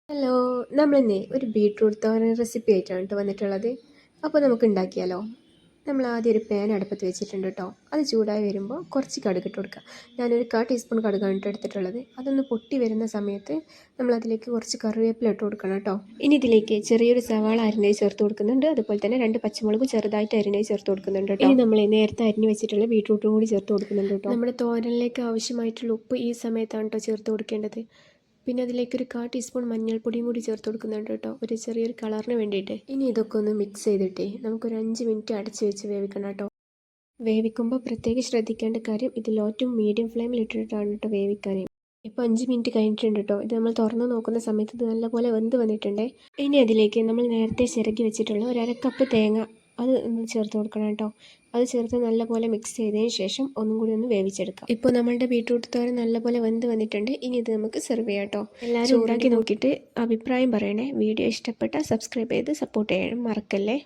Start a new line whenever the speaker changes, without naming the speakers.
Hello, നമ്മളിന്നേ ഒരു beetroot തോരൻ recipe ആയിട്ടാണ് കേട്ടോ വന്നിട്ടുള്ളത്. അപ്പോൾ നമുക്ക് ഉണ്ടാക്കിയാലോ? നമ്മൾ ആദ്യം ഒരു പാൻ അടുപ്പത്ത് വെച്ചിട്ടുണ്ട് കേട്ടോ. അത് ചൂടായി വരുമ്പോൾ കുറച്ച് കടുക് ഇട്ട് കൊടുക്കുക. ഞാനൊരു 1/4 ടീസ്പൂൺ കടുകാണ് എടുത്തിട്ടുള്ളത്. അതൊന്ന് പൊട്ടി വരുന്ന സമയത്ത് നമ്മളതിലേക്ക് കുറച്ച് കറിവേപ്പില ഇട്ട് കൊടുക്കണം കേട്ടോ. ഇനി ഇതിലേക്ക് ചെറിയൊരു സവാള അരിഞ്ഞത് ചേർത്ത് കൊടുക്കുന്നുണ്ട്. അതുപോലെ തന്നെ 2 പച്ചമുളകും ചെറുതായിട്ട് അരിഞ്ഞത് ചേർത്ത് കൊടുക്കുന്നുണ്ട് കേട്ടോ. ഇനി നമ്മൾ നേരത്തെ അരിഞ്ഞ് വെച്ചിട്ടുള്ള ബീട്രൂട്ടും കൂടി ചേർത്ത് കൊടുക്കുന്നുണ്ട് കേട്ടോ. നമ്മുടെ തോരനിലേക്ക് ആവശ്യമായിട്ടുള്ള ഉപ്പ് ഈ സമയത്താണ് കേട്ടോ ചേർത്ത് കൊടുക്കേണ്ടത്. പിന്നെ അതിലേക്കൊരു 1/4 ടീസ്പൂൺ മഞ്ഞൾപ്പൊടിയും കൂടി ചേർത്ത് കൊടുക്കുന്നുണ്ട് കേട്ടോ, ഒരു ചെറിയൊരു കളറിന് വേണ്ടിയിട്ട്. ഇനി ഇതൊക്കെ ഒന്ന് മിക്സ് ചെയ്തിട്ടേ നമുക്കൊരു 5 മിനിറ്റ് അടച്ച് വെച്ച് വേവിക്കണം കേട്ടോ. വേവിക്കുമ്പോൾ പ്രത്യേകം ശ്രദ്ധിക്കേണ്ട കാര്യം ഇത് ലോ ടു മീഡിയം ഫ്ലെയിമിൽ ഇട്ടിട്ടാണ് കേട്ടോ വേവിക്കാൻ. ഇപ്പോൾ 5 മിനിറ്റ് കഴിഞ്ഞിട്ടുണ്ട് കേട്ടോ. ഇത് നമ്മൾ തുറന്ന് നോക്കുന്ന സമയത്ത് ഇത് നല്ലപോലെ വെന്ത് വന്നിട്ടുണ്ടേ. ഇനി അതിലേക്ക് നമ്മൾ നേരത്തെ ചിരകി വെച്ചിട്ടുള്ള ഒരു 1/2 കപ്പ് തേങ്ങ അത് ചേർത്ത് കൊടുക്കണം കേട്ടോ. അത് ചേർത്ത് നല്ലപോലെ മിക്സ് ചെയ്തതിന് ശേഷം ഒന്നും കൂടി ഒന്ന് വേവിച്ചെടുക്കാം. ഇപ്പോൾ നമ്മളുടെ ബീട്രൂട്ട് തോരൻ നല്ലപോലെ വെന്ത് വന്നിട്ടുണ്ട്. ഇനി ഇത് നമുക്ക് സെർവ് ചെയ്യാം കേട്ടോ. എല്ലാവരും ഉണ്ടാക്കി നോക്കിയിട്ട് അഭിപ്രായം പറയണേ. വീഡിയോ ഇഷ്ടപ്പെട്ടാൽ സബ്സ്ക്രൈബ് ചെയ്ത് സപ്പോർട്ട് ചെയ്യണം, മറക്കല്ലേ.